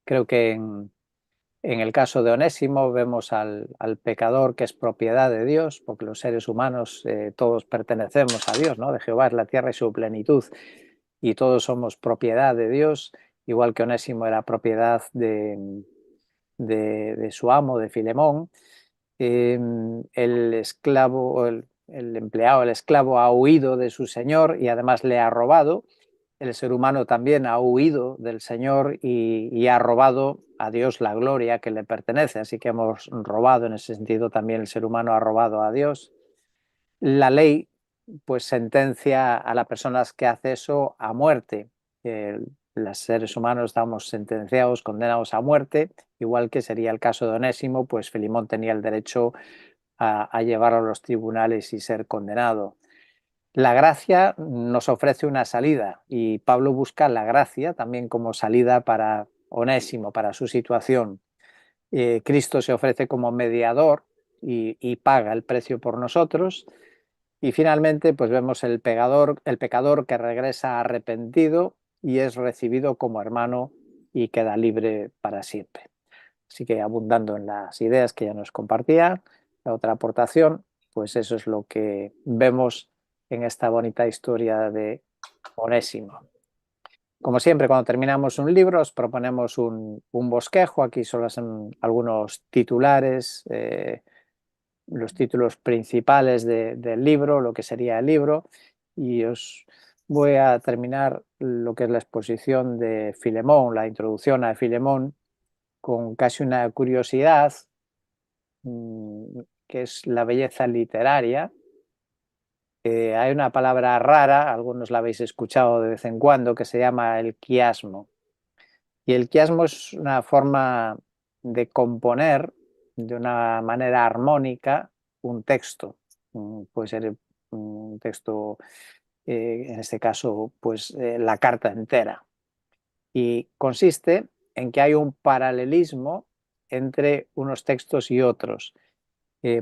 Creo que en el caso de Onésimo vemos al pecador que es propiedad de Dios, porque los seres humanos todos pertenecemos a Dios, ¿no? De Jehová es la tierra y su plenitud, y todos somos propiedad de Dios, igual que Onésimo era propiedad de su amo, de Filemón. El esclavo, o el empleado, el esclavo ha huido de su señor y además le ha robado. El ser humano también ha huido del Señor y ha robado a Dios la gloria que le pertenece. Así que hemos robado, en ese sentido también el ser humano ha robado a Dios. La ley pues sentencia a las personas que hace eso a muerte. Los seres humanos estamos sentenciados, condenados a muerte, igual que sería el caso de Onésimo, pues Filimón tenía el derecho a llevarlo a los tribunales y ser condenado. La gracia nos ofrece una salida y Pablo busca la gracia también como salida para Onésimo, para su situación. Cristo se ofrece como mediador y paga el precio por nosotros. Y finalmente, pues vemos el pecador que regresa arrepentido y es recibido como hermano y queda libre para siempre. Así que abundando en las ideas que ya nos compartía, la otra aportación, pues eso es lo que vemos en esta bonita historia de Onésimo. Como siempre, cuando terminamos un libro, os proponemos un bosquejo. Aquí solo son algunos titulares, los títulos principales del libro, lo que sería el libro, y os voy a terminar lo que es la exposición de Filemón, la introducción a Filemón, con casi una curiosidad, que es la belleza literaria. Hay una palabra rara, algunos la habéis escuchado de vez en cuando, que se llama el quiasmo. Y el quiasmo es una forma de componer de una manera armónica un texto. Puede ser un texto, en este caso, pues la carta entera. Y consiste en que hay un paralelismo entre unos textos y otros.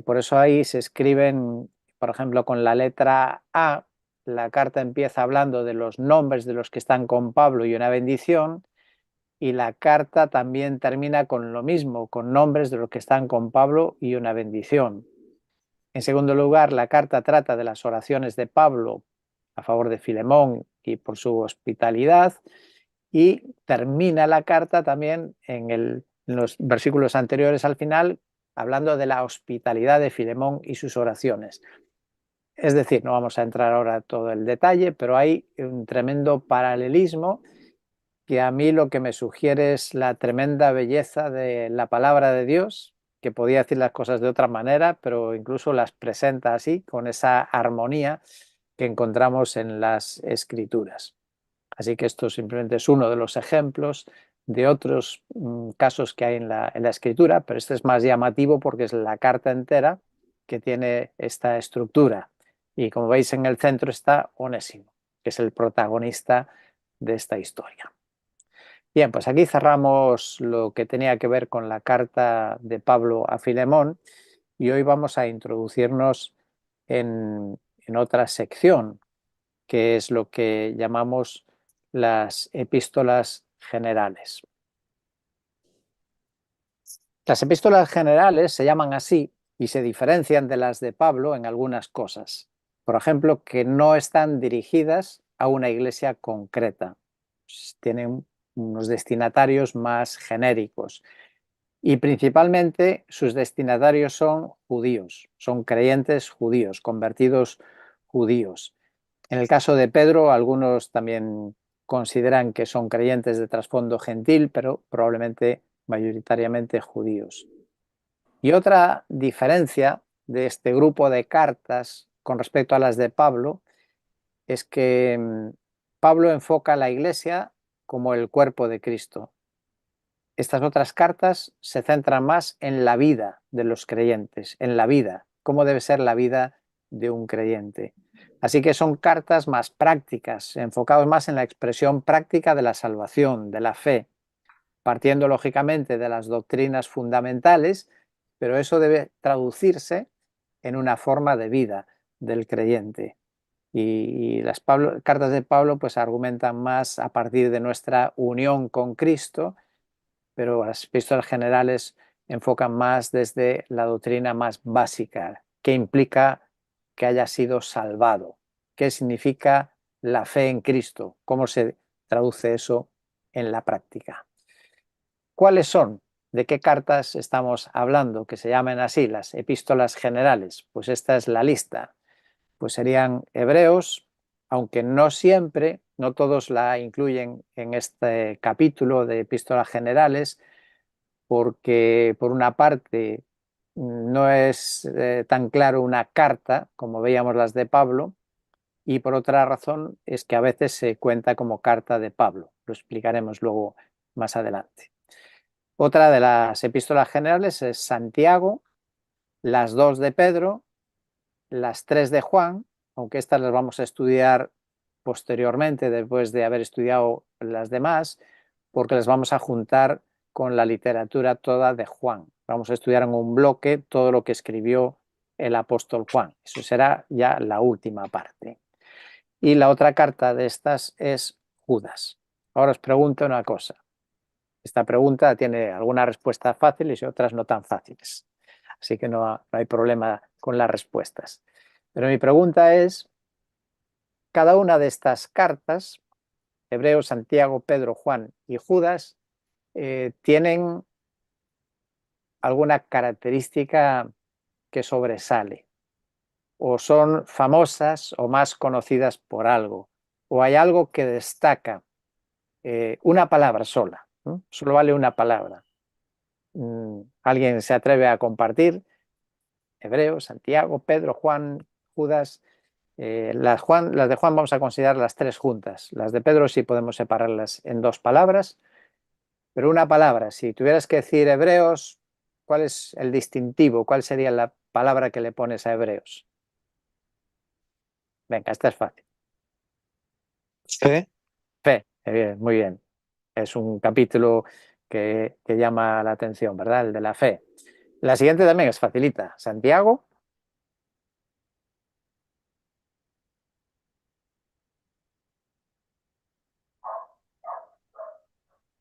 Por eso ahí se escriben, por ejemplo, con la letra A, la carta empieza hablando de los nombres de los que están con Pablo y una bendición, y la carta también termina con lo mismo, con nombres de los que están con Pablo y una bendición. En segundo lugar, la carta trata de las oraciones de Pablo a favor de Filemón y por su hospitalidad, y termina la carta también en los versículos anteriores al final hablando de la hospitalidad de Filemón y sus oraciones. Es decir, no vamos a entrar ahora en todo el detalle, pero hay un tremendo paralelismo que a mí lo que me sugiere es la tremenda belleza de la palabra de Dios, que podía decir las cosas de otra manera, pero incluso las presenta así, con esa armonía que encontramos en las escrituras. Así que esto simplemente es uno de los ejemplos de otros casos que hay en la escritura, pero este es más llamativo porque es la carta entera que tiene esta estructura. Y como veis, en el centro está Onésimo, que es el protagonista de esta historia. Bien, pues aquí cerramos lo que tenía que ver con la carta de Pablo a Filemón, y hoy vamos a introducirnos en otra sección, que es lo que llamamos las epístolas generales. Las epístolas generales se llaman así y se diferencian de las de Pablo en algunas cosas. Por ejemplo, que no están dirigidas a una iglesia concreta. Tienen unos destinatarios más genéricos y principalmente sus destinatarios son judíos, son creyentes judíos, convertidos judíos. En el caso de Pedro, algunos también consideran que son creyentes de trasfondo gentil, pero probablemente mayoritariamente judíos. Y otra diferencia de este grupo de cartas con respecto a las de Pablo es que Pablo enfoca a la iglesia como el cuerpo de Cristo. Estas otras cartas se centran más en la vida de los creyentes, en la vida, cómo debe ser la vida de un creyente. Así que son cartas más prácticas, enfocadas más en la expresión práctica de la salvación, de la fe, partiendo lógicamente de las doctrinas fundamentales, pero eso debe traducirse en una forma de vida del creyente. Y las cartas de Pablo pues argumentan más a partir de nuestra unión con Cristo pero las epístolas generales enfocan más desde la doctrina más básica, que implica que haya sido salvado, qué significa la fe en Cristo, cómo se traduce eso en la práctica. ¿Cuáles son? ¿De qué cartas estamos hablando? Que se llamen así, las epístolas generales. Pues esta es la lista. Pues serían Hebreos, aunque no siempre, no todos la incluyen en este capítulo de epístolas generales, porque por una parte no es tan claro una carta como veíamos las de Pablo, y por otra razón es que a veces se cuenta como carta de Pablo. Lo explicaremos luego más adelante. Otra de las epístolas generales es Santiago, las dos de Pedro, las tres de Juan, aunque estas las vamos a estudiar posteriormente, después de haber estudiado las demás, porque las vamos a juntar con la literatura toda de Juan. Vamos a estudiar en un bloque todo lo que escribió el apóstol Juan. Eso será ya la última parte. Y la otra carta de estas es Judas. Ahora os pregunto una cosa. Esta pregunta tiene algunas respuestas fáciles y otras no tan fáciles. Así que no hay problema con las respuestas. Pero mi pregunta es, cada una de estas cartas, Hebreos, Santiago, Pedro, Juan y Judas, tienen alguna característica que sobresale, o son famosas o más conocidas por algo, o hay algo que destaca, una palabra sola, ¿no? Solo vale una palabra. ¿Alguien se atreve a compartir? Hebreos, Santiago, Pedro, Juan, Judas. Las de Juan vamos a considerar las tres juntas. Las de Pedro sí podemos separarlas en dos palabras, pero una palabra. Si tuvieras que decir Hebreos, ¿cuál es el distintivo? ¿Cuál sería la palabra que le pones a Hebreos? Venga, esta es fácil. Fe. Fe. Bien, muy bien. Es un capítulo que llama la atención, ¿verdad? El de la fe. La siguiente también es facilita. Santiago.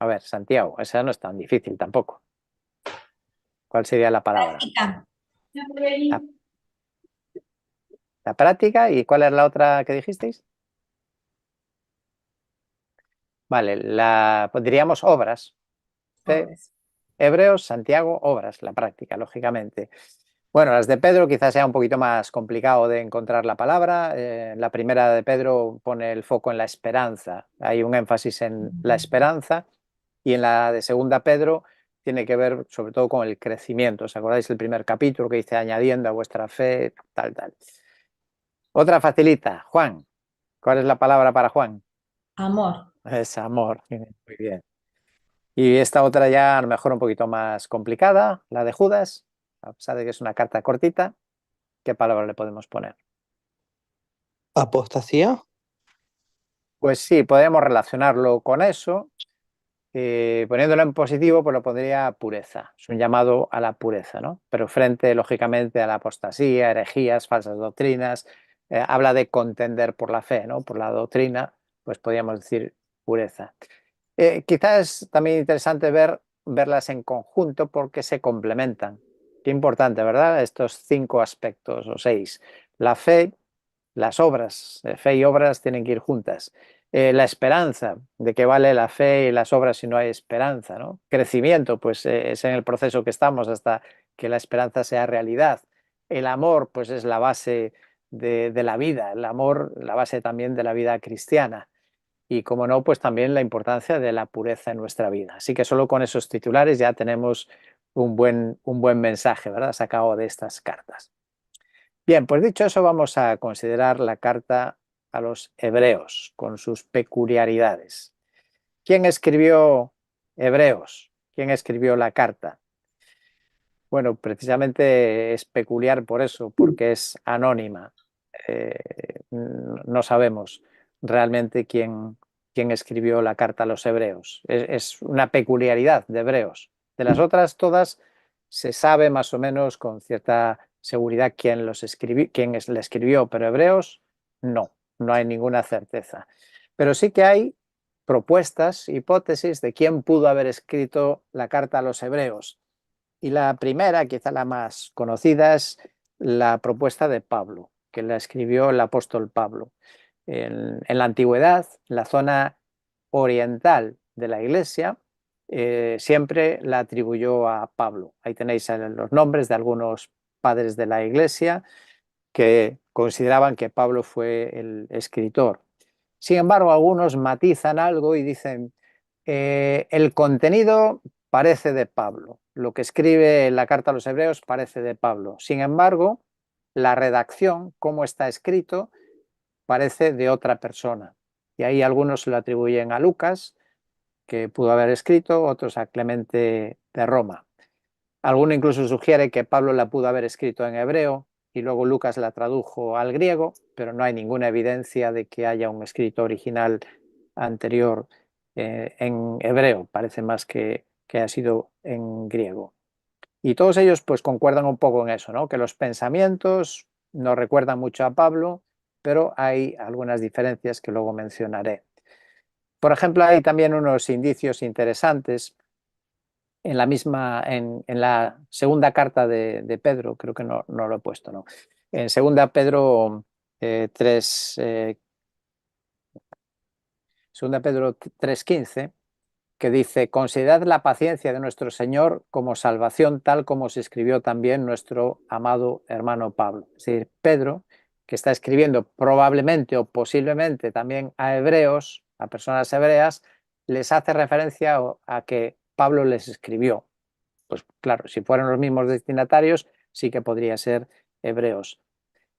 A ver, Santiago, esa no es tan difícil tampoco. ¿Cuál sería la palabra? Práctica. La, la práctica. ¿Y cuál es la otra que dijisteis? Vale, pues diríamos obras. Fe, Obras. Hebreos, Santiago, obras, la práctica, lógicamente. Bueno, las de Pedro quizás sea un poquito más complicado de encontrar la palabra. La primera de Pedro pone el foco en la esperanza. Hay un énfasis en la esperanza, y en la de segunda Pedro tiene que ver sobre todo con el crecimiento. ¿Os acordáis el primer capítulo que dice añadiendo a vuestra fe, tal, tal? Otra facilita, Juan. ¿Cuál es la palabra para Juan? Amor. Es amor. Muy bien. Y esta otra ya a lo mejor un poquito más complicada, la de Judas, a pesar de que es una carta cortita, ¿qué palabra le podemos poner? Apostasía. Pues sí, podemos relacionarlo con eso. Poniéndolo en positivo, pues lo pondría pureza. Es un llamado a la pureza, ¿no? Pero frente, lógicamente, a la apostasía, herejías, falsas doctrinas, habla de contender por la fe, ¿no? Por la doctrina, pues podríamos decir pureza. Quizás es también interesante verlas en conjunto porque se complementan. Qué importante, ¿verdad? Estos 5 aspectos o 6. La fe, las obras, fe y obras tienen que ir juntas. La esperanza, de que vale la fe y las obras si no hay esperanza, ¿no? Crecimiento, pues es en el proceso que estamos hasta que la esperanza sea realidad. El amor, pues es la base de la vida, el amor, la base también de la vida cristiana. Y como no, pues también la importancia de la pureza en nuestra vida. Así que solo con esos titulares ya tenemos un buen mensaje, ¿verdad? Sacado de estas cartas. Bien, pues dicho eso, vamos a considerar la carta a los hebreos con sus peculiaridades. ¿Quién escribió Hebreos? ¿Quién escribió la carta? Bueno, precisamente es peculiar por eso, porque es anónima. No sabemos realmente quién escribió la carta a los hebreos. Es una peculiaridad de Hebreos. De las otras todas se sabe más o menos con cierta seguridad quién la escribió, pero Hebreos no hay ninguna certeza. Pero sí que hay propuestas, hipótesis de quién pudo haber escrito la carta a los hebreos. Y la primera, quizá la más conocida, es la propuesta de Pablo, que la escribió el apóstol Pablo. En la antigüedad, la zona oriental de la Iglesia siempre la atribuyó a Pablo. Ahí tenéis los nombres de algunos padres de la Iglesia que consideraban que Pablo fue el escritor. Sin embargo, algunos matizan algo y dicen, el contenido parece de Pablo, lo que escribe en la carta a los hebreos parece de Pablo. Sin embargo, la redacción, cómo está escrito, parece de otra persona. Y ahí algunos se lo atribuyen a Lucas, que pudo haber escrito, otros a Clemente de Roma. Alguno incluso sugiere que Pablo la pudo haber escrito en hebreo y luego Lucas la tradujo al griego, pero no hay ninguna evidencia de que haya un escrito original anterior en hebreo, parece más que ha sido en griego. Y todos ellos pues concuerdan un poco en eso, ¿no? Que los pensamientos nos recuerdan mucho a Pablo, pero hay algunas diferencias que luego mencionaré. Por ejemplo, hay también unos indicios interesantes en la segunda carta de Pedro, creo que no lo he puesto, ¿no? En segunda Pedro 3, segunda Pedro 3:15, que dice, considerad la paciencia de nuestro Señor como salvación, tal como se escribió también nuestro amado hermano Pablo. Es decir, Pedro, que está escribiendo probablemente o posiblemente también a hebreos, a personas hebreas, les hace referencia a que Pablo les escribió. Pues claro, si fueran los mismos destinatarios, sí que podría ser hebreos.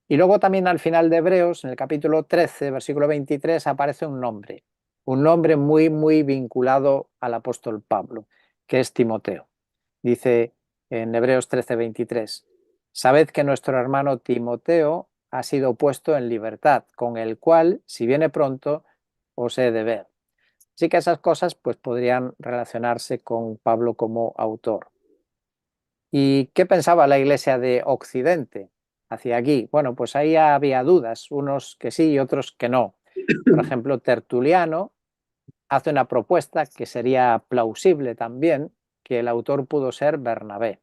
Y luego también al final de Hebreos, en el capítulo 13, versículo 23, aparece un nombre muy, muy vinculado al apóstol Pablo, que es Timoteo. Dice en Hebreos 13, 23, sabed que nuestro hermano Timoteo ha sido puesto en libertad, con el cual, si viene pronto, os he de ver. Así que esas cosas pues, podrían relacionarse con Pablo como autor. ¿Y qué pensaba la Iglesia de Occidente hacia aquí? Bueno, pues ahí había dudas, unos que sí y otros que no. Por ejemplo, Tertuliano hace una propuesta que sería plausible también, que el autor pudo ser Bernabé.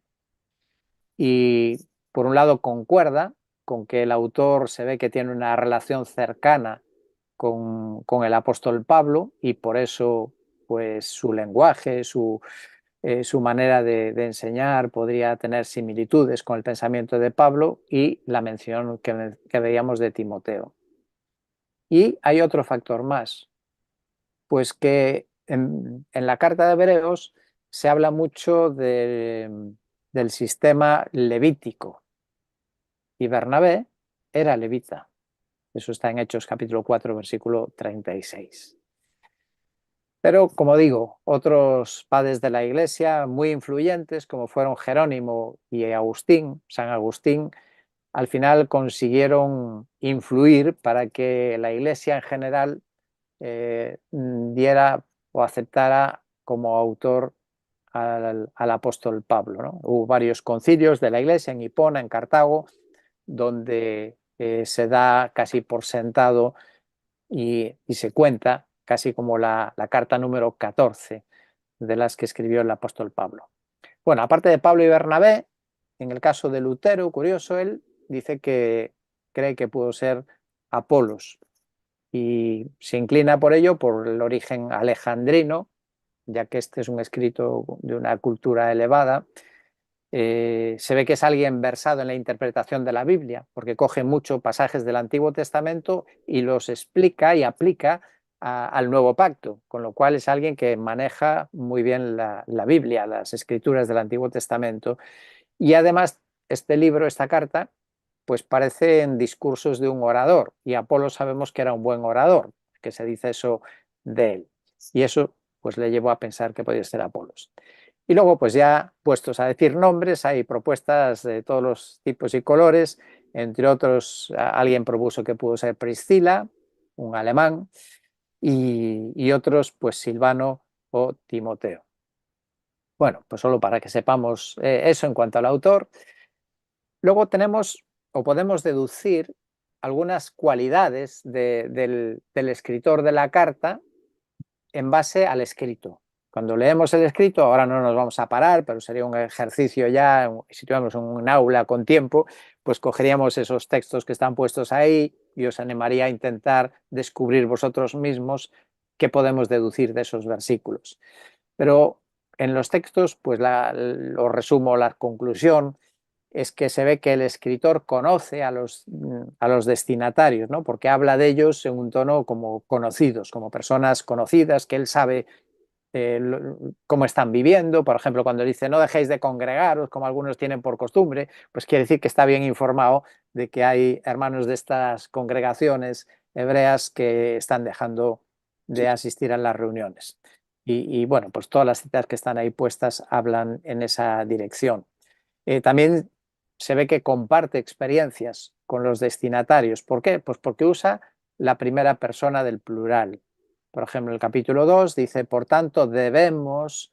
Y por un lado concuerda con que el autor se ve que tiene una relación cercana con el apóstol Pablo y por eso pues su lenguaje, su manera de enseñar podría tener similitudes con el pensamiento de Pablo y la mención que veíamos de Timoteo. Y hay otro factor más, pues que en la carta de Hebreos se habla mucho del sistema levítico y Bernabé era levita. Eso está en Hechos capítulo 4, versículo 36. Pero, como digo, otros padres de la Iglesia muy influyentes, como fueron Jerónimo y Agustín, San Agustín, al final consiguieron influir para que la Iglesia en general diera o aceptara como autor al apóstol Pablo, ¿no? Hubo varios concilios de la Iglesia en Hipona, en Cartago, donde se da casi por sentado y se cuenta casi como la carta número 14 de las que escribió el apóstol Pablo. Bueno, aparte de Pablo y Bernabé, en el caso de Lutero, curioso, él dice que cree que pudo ser Apolos y se inclina por ello por el origen alejandrino, ya que este es un escrito de una cultura elevada. Se ve que es alguien versado en la interpretación de la Biblia, porque coge muchos pasajes del Antiguo Testamento y los explica y aplica al Nuevo Pacto, con lo cual es alguien que maneja muy bien la Biblia, las escrituras del Antiguo Testamento. Y además, este libro, esta carta, pues parecen discursos de un orador, y Apolo sabemos que era un buen orador, que se dice eso de él. Y eso pues le llevó a pensar que podía ser Apolos. Y luego, pues ya puestos a decir nombres, hay propuestas de todos los tipos y colores. Entre otros, alguien propuso que pudo ser Priscila, un alemán, y otros, pues Silvano o Timoteo. Bueno, pues solo para que sepamos eso en cuanto al autor. Luego tenemos o podemos deducir algunas cualidades del escritor de la carta en base al escrito. Cuando leemos el escrito, ahora no nos vamos a parar, pero sería un ejercicio ya, si tuviéramos un aula con tiempo, pues cogeríamos esos textos que están puestos ahí y os animaría a intentar descubrir vosotros mismos qué podemos deducir de esos versículos. Pero en los textos, pues lo resumo, la conclusión es que se ve que el escritor conoce a los destinatarios, ¿no? Porque habla de ellos en un tono como conocidos, como personas conocidas, que él sabe cómo están viviendo. Por ejemplo, cuando dice no dejéis de congregaros, como algunos tienen por costumbre, pues quiere decir que está bien informado de que hay hermanos de estas congregaciones hebreas que están dejando de asistir a las reuniones. Y bueno, pues todas las citas que están ahí puestas hablan en esa dirección. También se ve que comparte experiencias con los destinatarios. ¿Por qué? Pues porque usa la primera persona del plural. Por ejemplo, el capítulo 2 dice, por tanto, debemos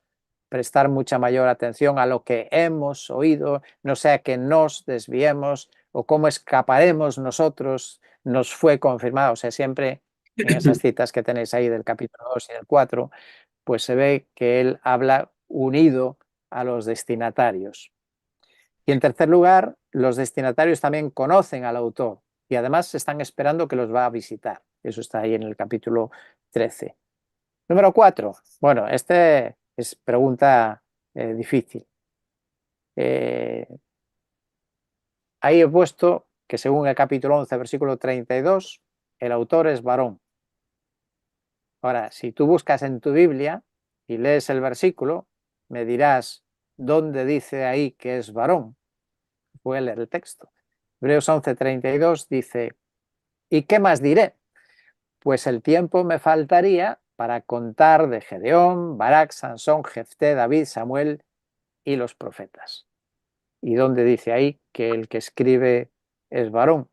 prestar mucha mayor atención a lo que hemos oído, no sea que nos desviemos o cómo escaparemos nosotros, nos fue confirmado. O sea, siempre en esas citas que tenéis ahí del capítulo 2 y del 4, pues se ve que él habla unido a los destinatarios. Y en tercer lugar, los destinatarios también conocen al autor y además están esperando que los va a visitar. Eso está ahí en el capítulo 13. Número 4. Bueno, este es pregunta difícil. Ahí he puesto que según el capítulo 11, versículo 32, el autor es varón. Ahora, si tú buscas en tu Biblia y lees el versículo, me dirás dónde dice ahí que es varón. Voy a leer el texto. Hebreos 11:32 dice, ¿y qué más diré? Pues el tiempo me faltaría para contar de Gedeón, Barak, Sansón, Jefté, David, Samuel y los profetas. ¿Y dónde dice ahí que el que escribe es varón?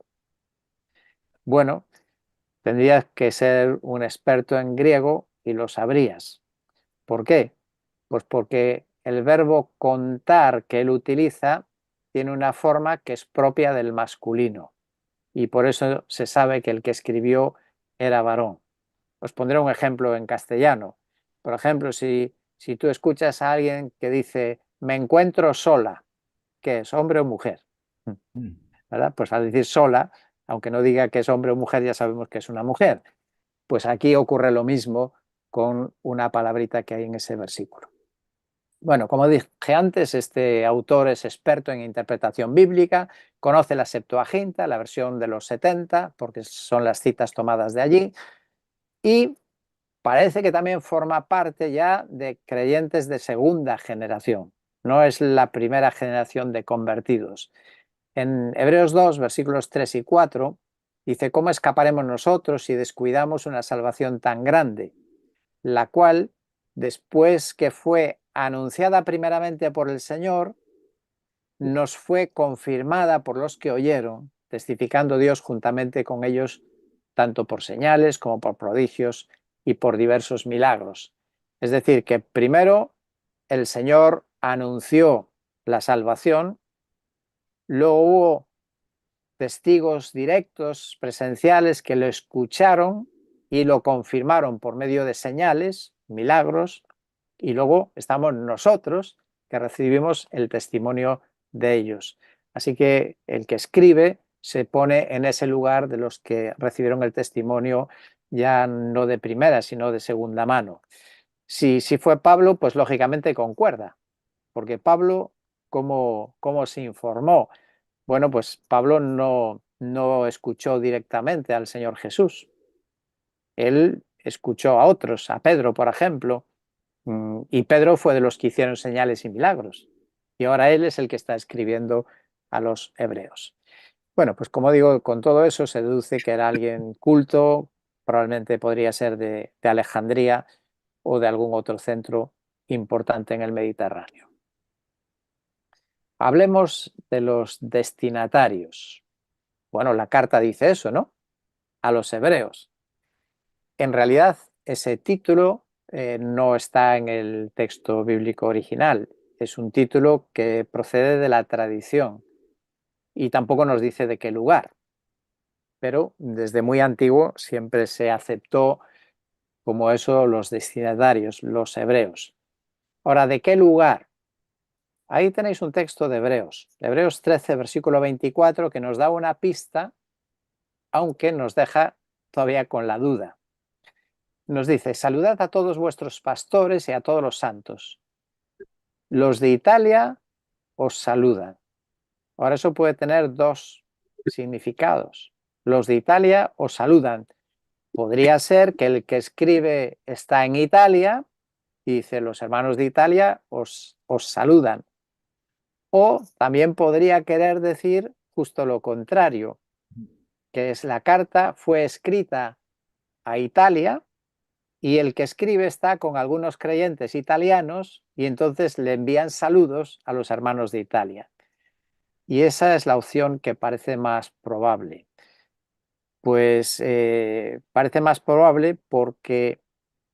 Bueno, tendrías que ser un experto en griego y lo sabrías. ¿Por qué? Pues porque el verbo contar que él utiliza tiene una forma que es propia del masculino y por eso se sabe que el que escribió era varón. Os pondré un ejemplo en castellano. Por ejemplo, si tú escuchas a alguien que dice me encuentro sola, ¿qué es? ¿Hombre o mujer? ¿Verdad? Pues al decir sola, aunque no diga que es hombre o mujer, ya sabemos que es una mujer. Pues aquí ocurre lo mismo con una palabrita que hay en ese versículo. Bueno, como dije antes, este autor es experto en interpretación bíblica, conoce la Septuaginta, la versión de los 70, porque son las citas tomadas de allí, y parece que también forma parte ya de creyentes de segunda generación, no es la primera generación de convertidos. En Hebreos 2, versículos 3 y 4, dice, ¿cómo escaparemos nosotros si descuidamos una salvación tan grande, la cual, después que fue anunciada primeramente por el Señor, nos fue confirmada por los que oyeron, testificando Dios juntamente con ellos, tanto por señales como por prodigios y por diversos milagros? Es decir, que primero el Señor anunció la salvación, luego hubo testigos directos, presenciales, que lo escucharon y lo confirmaron por medio de señales, milagros, y luego estamos nosotros que recibimos el testimonio de ellos. Así que el que escribe se pone en ese lugar de los que recibieron el testimonio ya no de primera, sino de segunda mano. Si fue Pablo, pues lógicamente concuerda, porque Pablo, ¿cómo se informó? Bueno, pues Pablo no escuchó directamente al Señor Jesús. Él escuchó a otros, a Pedro, por ejemplo, y Pedro fue de los que hicieron señales y milagros. Y ahora él es el que está escribiendo a los hebreos. Bueno, pues como digo, con todo eso se deduce que era alguien culto, probablemente podría ser de Alejandría o de algún otro centro importante en el Mediterráneo. Hablemos de los destinatarios. Bueno, la carta dice eso, ¿no? A los hebreos. En realidad, ese título no está en el texto bíblico original. Es un título que procede de la tradición y tampoco nos dice de qué lugar. Pero desde muy antiguo siempre se aceptó como eso los destinatarios, los hebreos. Ahora, ¿de qué lugar? Ahí tenéis un texto de Hebreos 13, versículo 24, que nos da una pista, aunque nos deja todavía con la duda. Nos dice, saludad a todos vuestros pastores y a todos los santos. Los de Italia os saludan. Ahora eso puede tener dos significados. Los de Italia os saludan. Podría ser que el que escribe está en Italia y dice, los hermanos de Italia os saludan. O también podría querer decir justo lo contrario, que es la carta fue escrita a Italia y el que escribe está con algunos creyentes italianos y entonces le envían saludos a los hermanos de Italia. Y esa es la opción que parece más probable. Pues parece más probable porque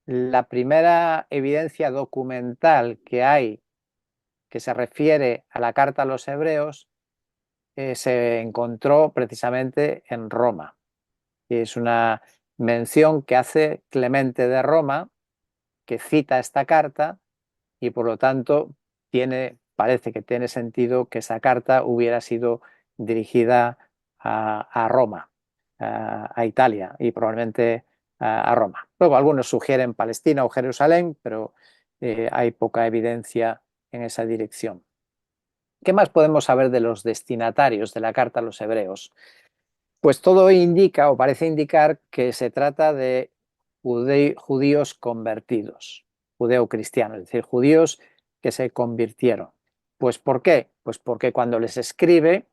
la primera evidencia documental que hay que se refiere a la carta a los hebreos se encontró precisamente en Roma. Y es una mención que hace Clemente de Roma, que cita esta carta y por lo tanto parece que tiene sentido que esa carta hubiera sido dirigida a Roma, a Italia y probablemente a Roma. Luego algunos sugieren Palestina o Jerusalén, pero hay poca evidencia en esa dirección. ¿Qué más podemos saber de los destinatarios de la carta a los hebreos? Pues todo indica o parece indicar que se trata de judíos convertidos, judeo-cristianos, es decir, judíos que se convirtieron. Pues ¿por qué? Pues porque cuando les escribe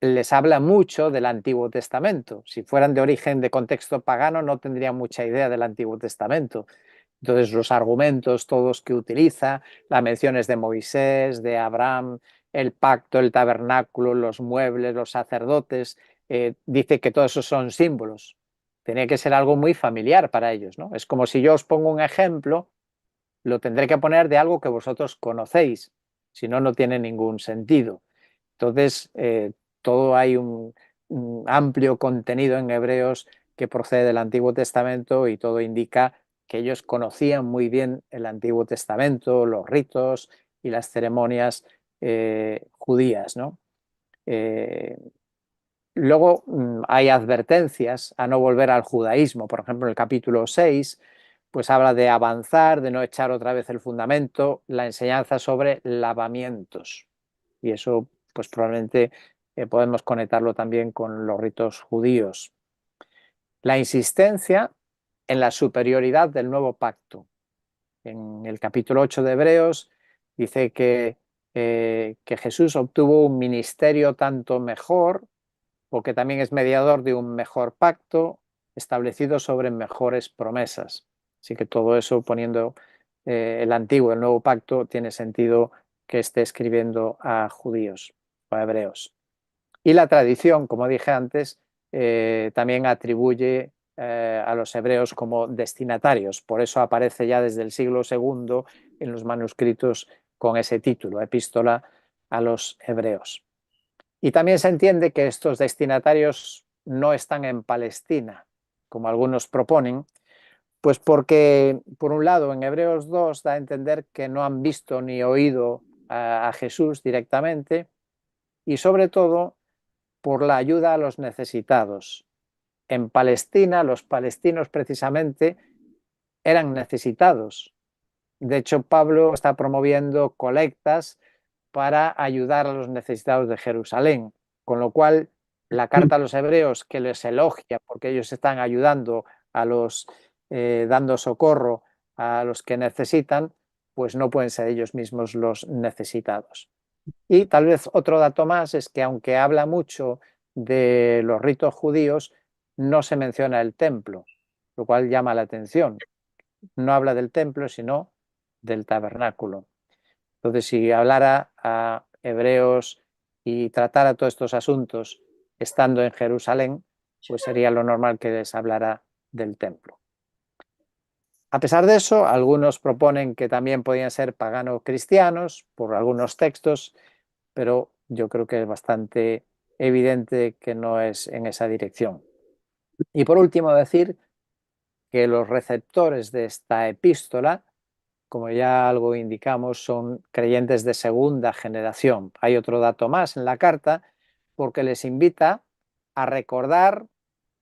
les habla mucho del Antiguo Testamento. Si fueran de origen de contexto pagano no tendrían mucha idea del Antiguo Testamento. Entonces los argumentos todos que utiliza, las menciones de Moisés, de Abraham, el pacto, el tabernáculo, los muebles, los sacerdotes, dice que todos esos son símbolos. Tenía que ser algo muy familiar para ellos, ¿no? Es como si yo os pongo un ejemplo, lo tendré que poner de algo que vosotros conocéis, si no, no tiene ningún sentido. Entonces, todo hay un amplio contenido en Hebreos que procede del Antiguo Testamento y todo indica que ellos conocían muy bien el Antiguo Testamento, los ritos y las ceremonias judías, ¿no? Luego hay advertencias a no volver al judaísmo. Por ejemplo, en el capítulo 6, pues habla de avanzar, de no echar otra vez el fundamento, la enseñanza sobre lavamientos. Y eso, pues probablemente podemos conectarlo también con los ritos judíos. La insistencia en la superioridad del nuevo pacto. En el capítulo 8 de Hebreos dice que Jesús obtuvo un ministerio tanto mejor porque también es mediador de un mejor pacto establecido sobre mejores promesas. Así que todo eso poniendo el antiguo, el nuevo pacto, tiene sentido que esté escribiendo a judíos o a hebreos. Y la tradición, como dije antes, también atribuye a los hebreos como destinatarios. Por eso aparece ya desde el siglo II en los manuscritos con ese título, Epístola a los Hebreos. Y también se entiende que estos destinatarios no están en Palestina, como algunos proponen, pues porque, por un lado, en Hebreos 2 da a entender que no han visto ni oído a Jesús directamente y, sobre todo, por la ayuda a los necesitados. En Palestina, los palestinos precisamente eran necesitados. De hecho, Pablo está promoviendo colectas para ayudar a los necesitados de Jerusalén, con lo cual la carta a los hebreos que les elogia porque ellos están ayudando a los, dando socorro a los que necesitan, pues no pueden ser ellos mismos los necesitados. Y tal vez otro dato más es que aunque habla mucho de los ritos judíos, no se menciona el templo, lo cual llama la atención. No habla del templo, sino del tabernáculo. Entonces, si hablara a hebreos y tratara todos estos asuntos estando en Jerusalén, pues sería lo normal que les hablara del templo. A pesar de eso, algunos proponen que también podían ser paganos cristianos por algunos textos, pero yo creo que es bastante evidente que no es en esa dirección. Y por último, decir que los receptores de esta epístola, como ya algo indicamos, son creyentes de segunda generación. Hay otro dato más en la carta, porque les invita a recordar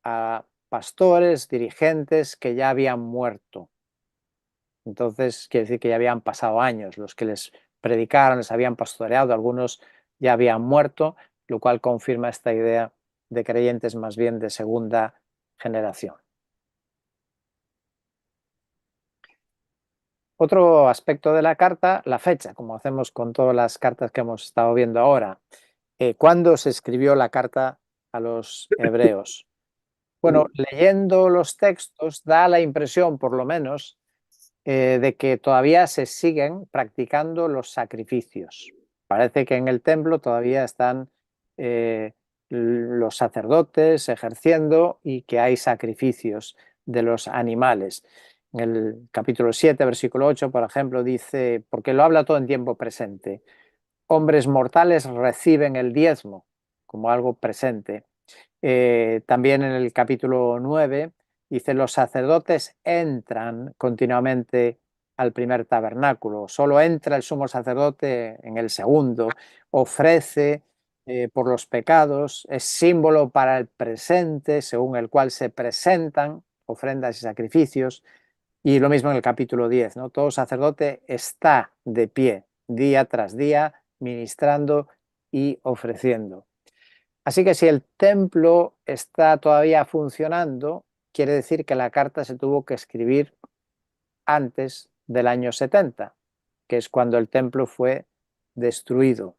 a pastores, dirigentes que ya habían muerto. Entonces, quiere decir que ya habían pasado años, los que les predicaron, les habían pastoreado, algunos ya habían muerto, lo cual confirma esta idea de creyentes más bien de segunda generación. Otro aspecto de la carta, la fecha, como hacemos con todas las cartas que hemos estado viendo ahora. ¿Cuándo se escribió la carta a los hebreos? Bueno, leyendo los textos da la impresión, por lo menos, de que todavía se siguen practicando los sacrificios. Parece que en el templo todavía están los sacerdotes ejerciendo y que hay sacrificios de los animales. En el capítulo 7, versículo 8, por ejemplo, dice, porque lo habla todo en tiempo presente, hombres mortales reciben el diezmo como algo presente. También en el capítulo 9 dice, los sacerdotes entran continuamente al primer tabernáculo, solo entra el sumo sacerdote en el segundo, ofrece por los pecados, es símbolo para el presente, según el cual se presentan ofrendas y sacrificios, y lo mismo en el capítulo 10, ¿no? Todo sacerdote está de pie día tras día, ministrando y ofreciendo. Así que si el templo está todavía funcionando, quiere decir que la carta se tuvo que escribir antes del año 70, que es cuando el templo fue destruido.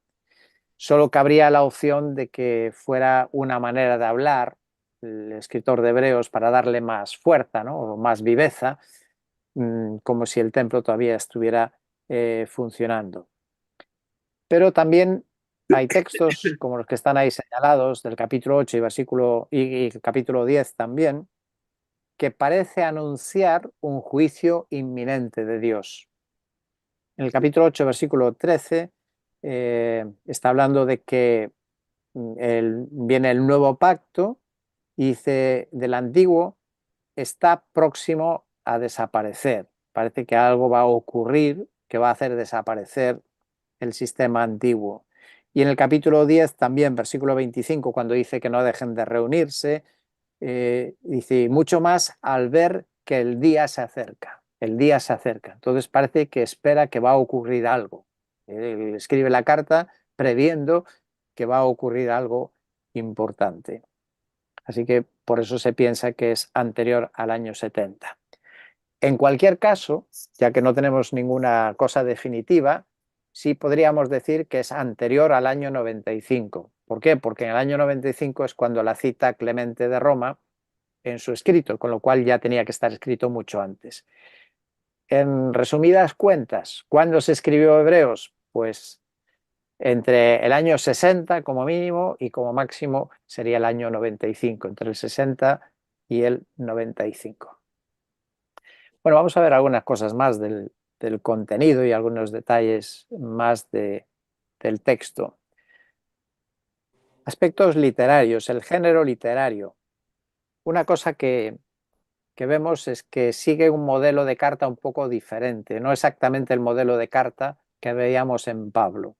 Solo cabría la opción de que fuera una manera de hablar, el escritor de Hebreos, para darle más fuerza, ¿no? O más viveza, como si el templo todavía estuviera funcionando. Pero también hay textos como los que están ahí señalados del capítulo 8 y el capítulo 10 también, que parece anunciar un juicio inminente de Dios. En el capítulo 8, versículo 13, está hablando de que viene el nuevo pacto y dice del antiguo está próximo a desaparecer. Parece que algo va a ocurrir que va a hacer desaparecer el sistema antiguo. Y en el capítulo 10 también, versículo 25, cuando dice que no dejen de reunirse, dice mucho más al ver que el día se acerca. El día se acerca. Entonces parece que espera que va a ocurrir algo. Él escribe la carta previendo que va a ocurrir algo importante. Así que por eso se piensa que es anterior al año 70. En cualquier caso, ya que no tenemos ninguna cosa definitiva, sí podríamos decir que es anterior al año 95. ¿Por qué? Porque en el año 95 es cuando la cita Clemente de Roma en su escrito, con lo cual ya tenía que estar escrito mucho antes. En resumidas cuentas, ¿cuándo se escribió Hebreos? Pues entre el año 60 como mínimo y como máximo sería el año 95, entre el 60 y el 95. Bueno, vamos a ver algunas cosas más del contenido y algunos detalles más del texto. Aspectos literarios, el género literario. Una cosa que vemos es que sigue un modelo de carta un poco diferente, no exactamente el modelo de carta que veíamos en Pablo.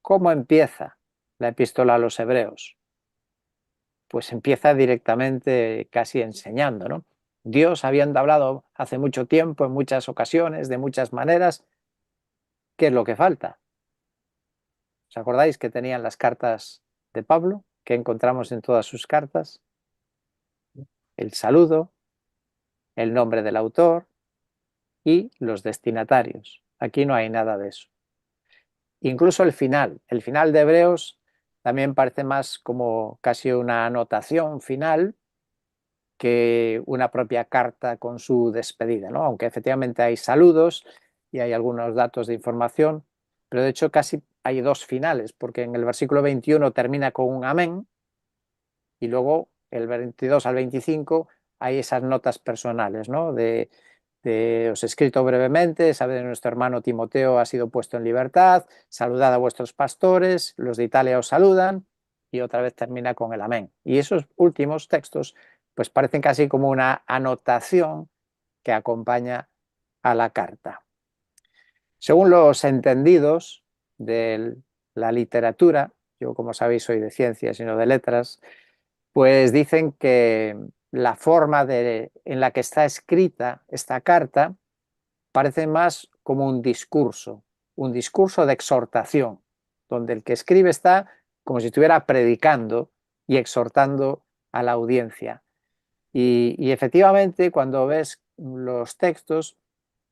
¿Cómo empieza la epístola a los hebreos? Pues empieza directamente casi enseñando, ¿no? Dios, habiendo hablado hace mucho tiempo, en muchas ocasiones, de muchas maneras, ¿qué es lo que falta? ¿Os acordáis que tenían las cartas de Pablo, que encontramos en todas sus cartas? El saludo, el nombre del autor y los destinatarios. Aquí no hay nada de eso. Incluso el final de Hebreos también parece más como casi una anotación final que una propia carta con su despedida, ¿no? Aunque efectivamente hay saludos y hay algunos datos de información, pero de hecho casi hay dos finales, porque en el versículo 21 termina con un amén y luego el 22 al 25 hay esas notas personales, ¿no? Os he escrito brevemente, sabe de nuestro hermano Timoteo ha sido puesto en libertad, saludad a vuestros pastores, los de Italia os saludan, y otra vez termina con el amén. Y esos últimos textos pues parecen casi como una anotación que acompaña a la carta. Según los entendidos de la literatura, yo como sabéis soy de ciencias y no de letras, pues dicen que la forma en la que está escrita esta carta parece más como un discurso de exhortación, donde el que escribe está como si estuviera predicando y exhortando a la audiencia. Y efectivamente, cuando ves los textos,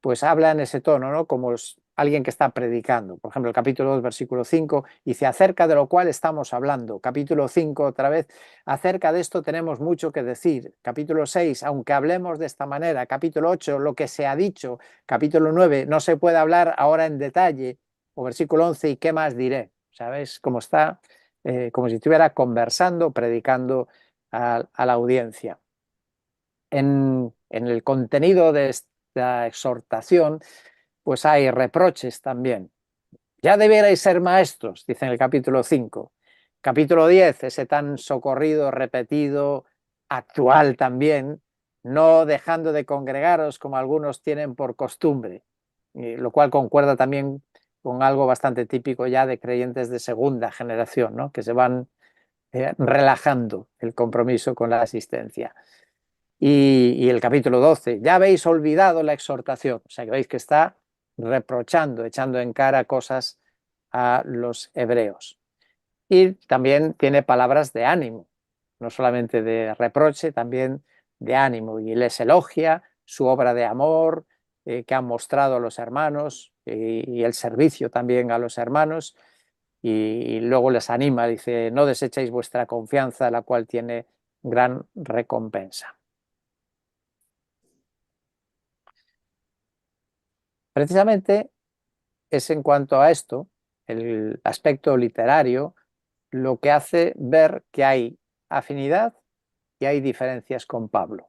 pues habla en ese tono, ¿no? Como alguien que está predicando. Por ejemplo, el capítulo 2, versículo 5, dice, acerca de lo cual estamos hablando. Capítulo 5, otra vez, acerca de esto tenemos mucho que decir. Capítulo 6, aunque hablemos de esta manera. Capítulo 8, lo que se ha dicho. Capítulo 9, no se puede hablar ahora en detalle. O versículo 11, ¿y qué más diré? ¿Sabes cómo está? Como si estuviera conversando, predicando a la audiencia. En el contenido de esta exhortación, pues hay reproches también. Ya debierais ser maestros, dice en el capítulo 5. Capítulo 10, ese tan socorrido, repetido, actual también, no dejando de congregaros como algunos tienen por costumbre, lo cual concuerda también con algo bastante típico ya de creyentes de segunda generación, ¿no? Que se van relajando el compromiso con la asistencia. Y el capítulo 12, ya habéis olvidado la exhortación, o sea que veis que está reprochando, echando en cara cosas a los hebreos. Y también tiene palabras de ánimo, no solamente de reproche, también de ánimo, y les elogia su obra de amor que han mostrado a los hermanos y el servicio también a los hermanos, y luego les anima, dice, no desechéis vuestra confianza, la cual tiene gran recompensa. Precisamente es en cuanto a esto, el aspecto literario, lo que hace ver que hay afinidad y hay diferencias con Pablo.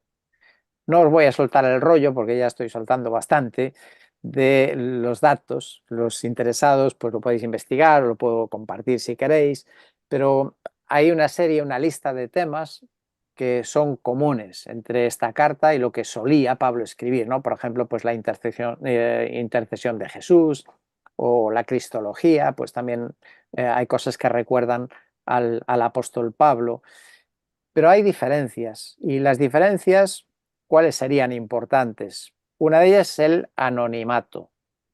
No os voy a soltar el rollo porque ya estoy soltando bastante de los datos. Los interesados pues lo podéis investigar o lo puedo compartir si queréis, pero hay una serie, una lista de temas que son comunes entre esta carta y lo que solía Pablo escribir, ¿no? Por ejemplo, pues la intercesión de Jesús o la cristología, pues también hay cosas que recuerdan al apóstol Pablo. Pero hay diferencias, y las diferencias, ¿cuáles serían importantes? Una de ellas es el anonimato.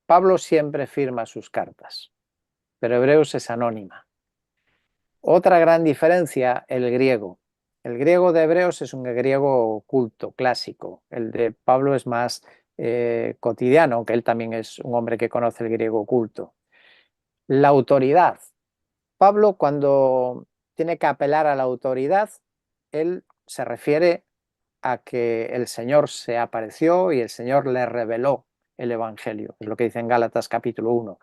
Pablo siempre firma sus cartas, pero Hebreos es anónima. Otra gran diferencia, el griego. El griego de Hebreos es un griego culto, clásico. El de Pablo es más cotidiano, aunque él también es un hombre que conoce el griego culto. La autoridad. Pablo, cuando tiene que apelar a la autoridad, él se refiere a que el Señor se apareció y el Señor le reveló el Evangelio, es lo que dice en Gálatas capítulo 1.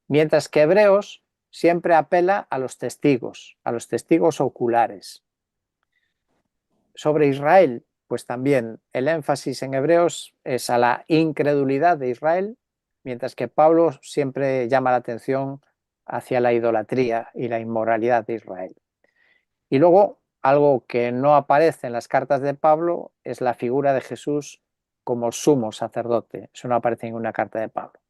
Mientras que Hebreos siempre apela a los testigos oculares. Sobre Israel, pues también el énfasis en Hebreos es a la incredulidad de Israel, mientras que Pablo siempre llama la atención hacia la idolatría y la inmoralidad de Israel. Y luego, algo que no aparece en las cartas de Pablo es la figura de Jesús como sumo sacerdote. Eso no aparece en ninguna carta de Pablo.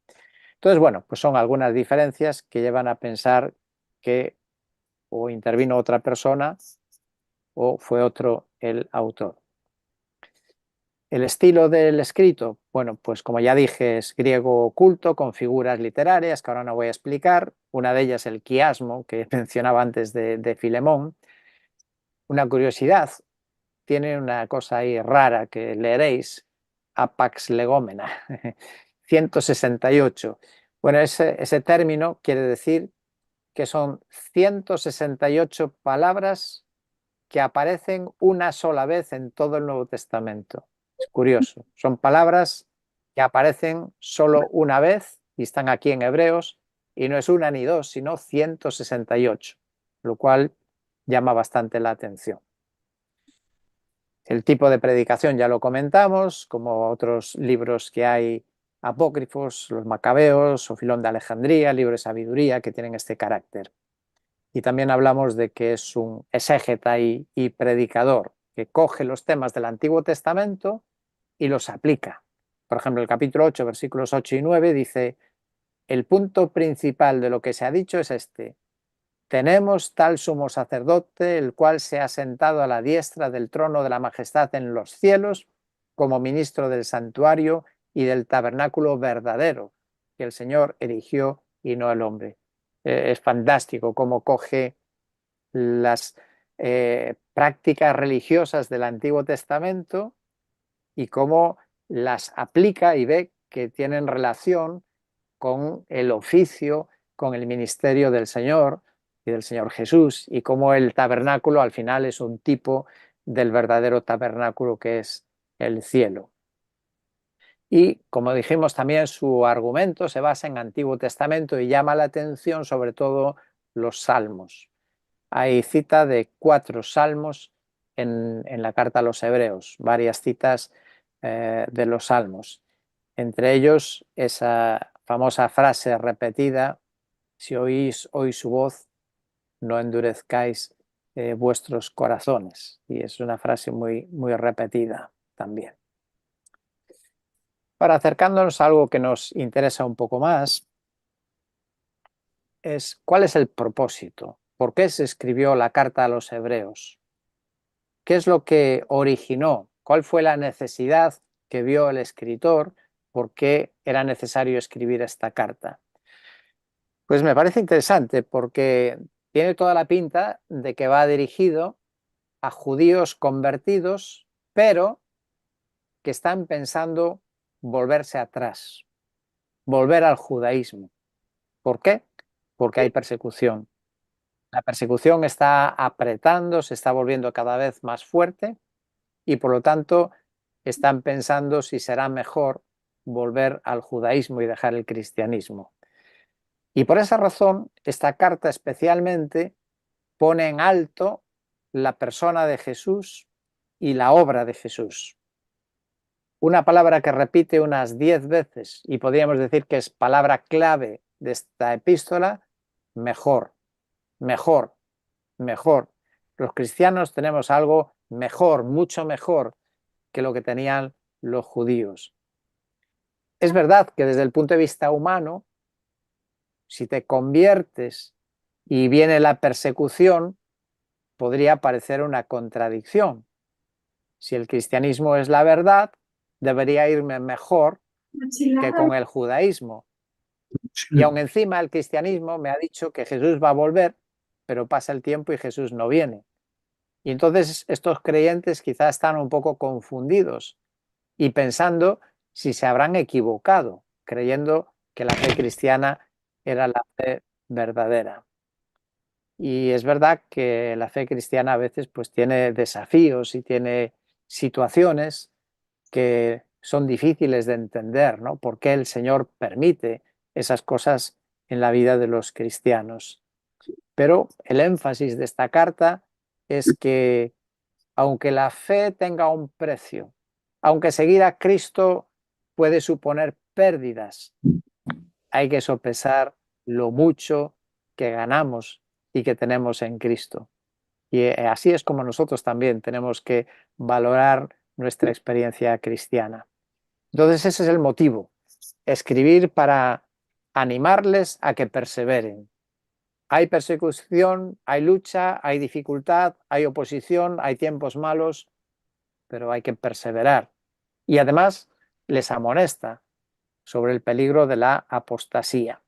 Entonces, bueno, pues son algunas diferencias que llevan a pensar que o intervino otra persona o fue otro el autor. El estilo del escrito, bueno, pues como ya dije, es griego culto con figuras literarias que ahora no voy a explicar. Una de ellas el quiasmo que mencionaba antes de Filemón. Una curiosidad, tiene una cosa ahí rara que leeréis, apax legómena, 168. Bueno, ese término quiere decir que son 168 palabras que aparecen una sola vez en todo el Nuevo Testamento. Es curioso, son palabras que aparecen solo una vez y están aquí en Hebreos, y no es una ni dos, sino 168, lo cual llama bastante la atención. El tipo de predicación ya lo comentamos, como otros libros que hay apócrifos, los Macabeos o Filón de Alejandría, libro de sabiduría, que tienen este carácter. Y también hablamos de que es un exégeta y predicador, que coge los temas del Antiguo Testamento y los aplica. Por ejemplo, el capítulo 8, versículos 8 y 9 dice: el punto principal de lo que se ha dicho es este: tenemos tal sumo sacerdote, el cual se ha sentado a la diestra del trono de la majestad en los cielos, como ministro del santuario y del tabernáculo verdadero, que el Señor erigió y no el hombre. Es fantástico cómo coge las prácticas religiosas del Antiguo Testamento y cómo las aplica y ve que tienen relación con el oficio, con el ministerio del Señor y del Señor Jesús, y cómo el tabernáculo al final es un tipo del verdadero tabernáculo que es el cielo. Y como dijimos también, su argumento se basa en Antiguo Testamento y llama la atención sobre todo los salmos. Hay cita de 4 salmos en la carta a los hebreos, varias citas de los salmos. Entre ellos esa famosa frase repetida: si oís hoy su voz, no endurezcáis vuestros corazones. Y es una frase muy, muy repetida también. Ahora, acercándonos a algo que nos interesa un poco más, es ¿cuál es el propósito? ¿Por qué se escribió la carta a los hebreos? ¿Qué es lo que originó? ¿Cuál fue la necesidad que vio el escritor? ¿Por qué era necesario escribir esta carta? Pues me parece interesante porque tiene toda la pinta de que va dirigido a judíos convertidos, pero que están pensando volverse atrás, volver al judaísmo. ¿Por qué? Porque hay persecución. La persecución está apretando, se está volviendo cada vez más fuerte y por lo tanto están pensando si será mejor volver al judaísmo y dejar el cristianismo. Y por esa razón, esta carta especialmente pone en alto la persona de Jesús y la obra de Jesús. Una palabra que repite unas 10 veces y podríamos decir que es palabra clave de esta epístola: mejor, mejor, mejor. Los cristianos tenemos algo mejor, mucho mejor que lo que tenían los judíos. Es verdad que desde el punto de vista humano, si te conviertes y viene la persecución, podría parecer una contradicción. Si el cristianismo es la verdad, debería irme mejor que con el judaísmo. Y aún encima el cristianismo me ha dicho que Jesús va a volver, pero pasa el tiempo y Jesús no viene. Y entonces estos creyentes quizás están un poco confundidos y pensando si se habrán equivocado, creyendo que la fe cristiana era la fe verdadera. Y es verdad que la fe cristiana a veces pues tiene desafíos y tiene situaciones que son difíciles de entender, ¿no? ¿Por qué el Señor permite esas cosas en la vida de los cristianos? Pero el énfasis de esta carta es que aunque la fe tenga un precio, aunque seguir a Cristo puede suponer pérdidas, hay que sopesar lo mucho que ganamos y que tenemos en Cristo. Y así es como nosotros también tenemos que valorar nuestra experiencia cristiana. Entonces ese es el motivo: escribir para animarles a que perseveren. Hay persecución, hay lucha, hay dificultad, hay oposición, hay tiempos malos, pero hay que perseverar. Y además les amonesta sobre el peligro de la apostasía.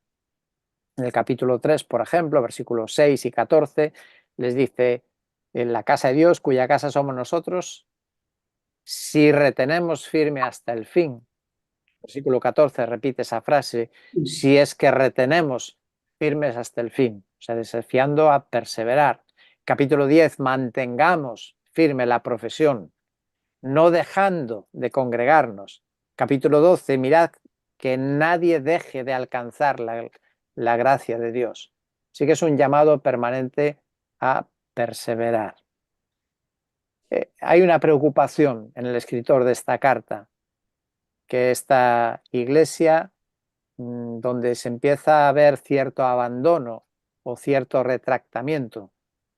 En el capítulo 3, por ejemplo, versículos 6 y 14, les dice: en la casa de Dios, cuya casa somos nosotros, si retenemos firme hasta el fin. Versículo 14 repite esa frase: si es que retenemos firmes hasta el fin, o sea, desafiando a perseverar. Capítulo 10, mantengamos firme la profesión, no dejando de congregarnos. Capítulo 12, mirad que nadie deje de alcanzar la gracia de Dios. Así que es un llamado permanente a perseverar. Hay una preocupación en el escritor de esta carta, que esta iglesia, donde se empieza a ver cierto abandono o cierto retractamiento,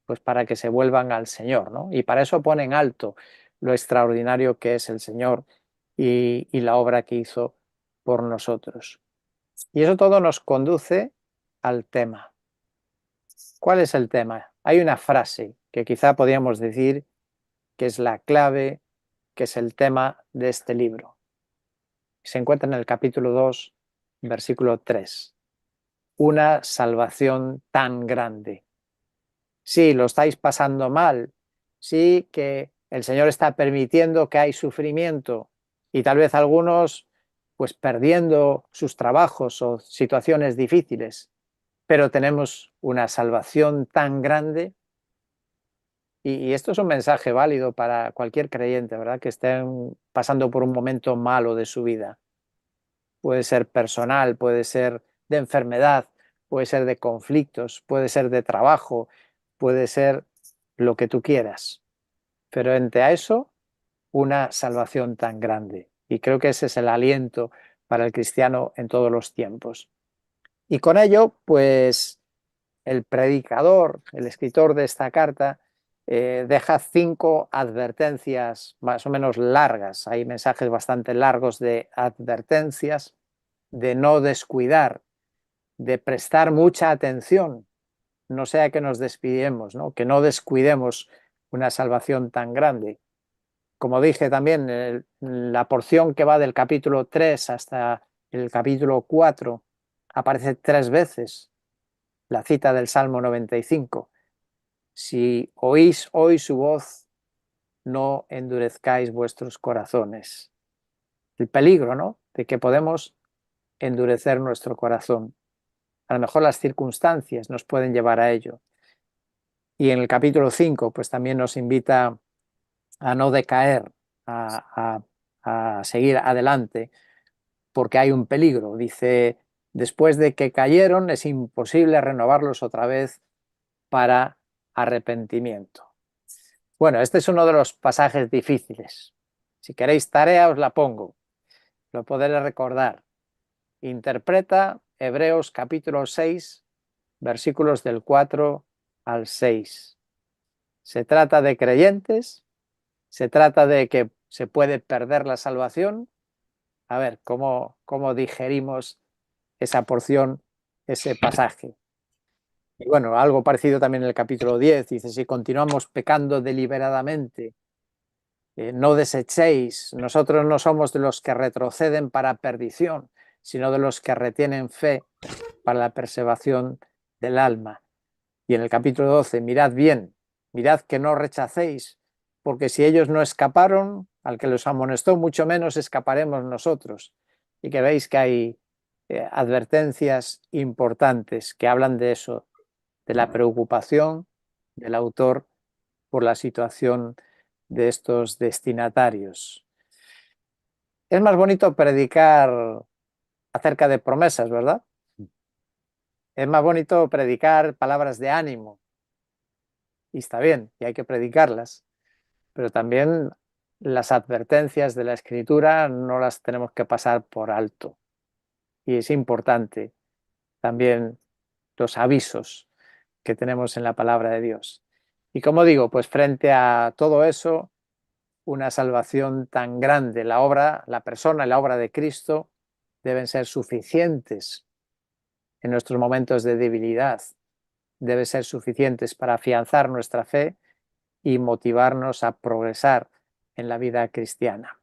pues para que se vuelvan al Señor, ¿no? Y para eso ponen alto lo extraordinario que es el Señor y la obra que hizo por nosotros. Y eso todo nos conduce al tema. ¿Cuál es el tema? Hay una frase que quizá podríamos decir que es la clave, que es el tema de este libro. Se encuentra en el capítulo 2, versículo 3. Una salvación tan grande. Sí, lo estáis pasando mal. Sí, que el Señor está permitiendo que hay sufrimiento y tal vez algunos pues perdiendo sus trabajos o situaciones difíciles, pero tenemos una salvación tan grande y esto es un mensaje válido para cualquier creyente, ¿verdad? Que estén pasando por un momento malo de su vida. Puede ser personal, puede ser de enfermedad, puede ser de conflictos, puede ser de trabajo, puede ser lo que tú quieras. Pero entre a eso, una salvación tan grande. Y creo que ese es el aliento para el cristiano en todos los tiempos. Y con ello, pues el predicador, el escritor de esta carta, deja 5 advertencias más o menos largas. Hay mensajes bastante largos de advertencias, de no descuidar, de prestar mucha atención, no sea que nos despidemos, ¿no? Que no descuidemos una salvación tan grande. Como dije también, la porción que va del capítulo 3 hasta el capítulo 4 aparece 3 veces la cita del Salmo 95. Si oís hoy su voz, no endurezcáis vuestros corazones. El peligro, ¿no? De que podemos endurecer nuestro corazón. A lo mejor las circunstancias nos pueden llevar a ello. Y en el capítulo 5, pues también nos invita a no decaer, a seguir adelante, porque hay un peligro. Dice, después de que cayeron, es imposible renovarlos otra vez para arrepentimiento. Bueno, este es uno de los pasajes difíciles. Si queréis tarea, os la pongo. Lo podré recordar. Interpreta Hebreos capítulo 6, versículos del 4 al 6. Se trata de creyentes, se trata de que se puede perder la salvación. A ver, ¿cómo digerimos esa porción, ese pasaje? Y bueno, algo parecido también en el capítulo 10, dice, si continuamos pecando deliberadamente, no desechéis, nosotros no somos de los que retroceden para perdición, sino de los que retienen fe para la preservación del alma. Y en el capítulo 12, mirad bien, mirad que no rechacéis, porque si ellos no escaparon, al que los amonestó, mucho menos escaparemos nosotros. Y que veis que hay advertencias importantes que hablan de eso, de la preocupación del autor por la situación de estos destinatarios. Es más bonito predicar acerca de promesas, ¿verdad? Es más bonito predicar palabras de ánimo. Y está bien, y hay que predicarlas. Pero también las advertencias de la Escritura no las tenemos que pasar por alto. Y es importante también los avisos que tenemos en la palabra de Dios. Y como digo, pues frente a todo eso, una salvación tan grande, la obra, la persona y la obra de Cristo deben ser suficientes en nuestros momentos de debilidad, deben ser suficientes para afianzar nuestra fe y motivarnos a progresar en la vida cristiana.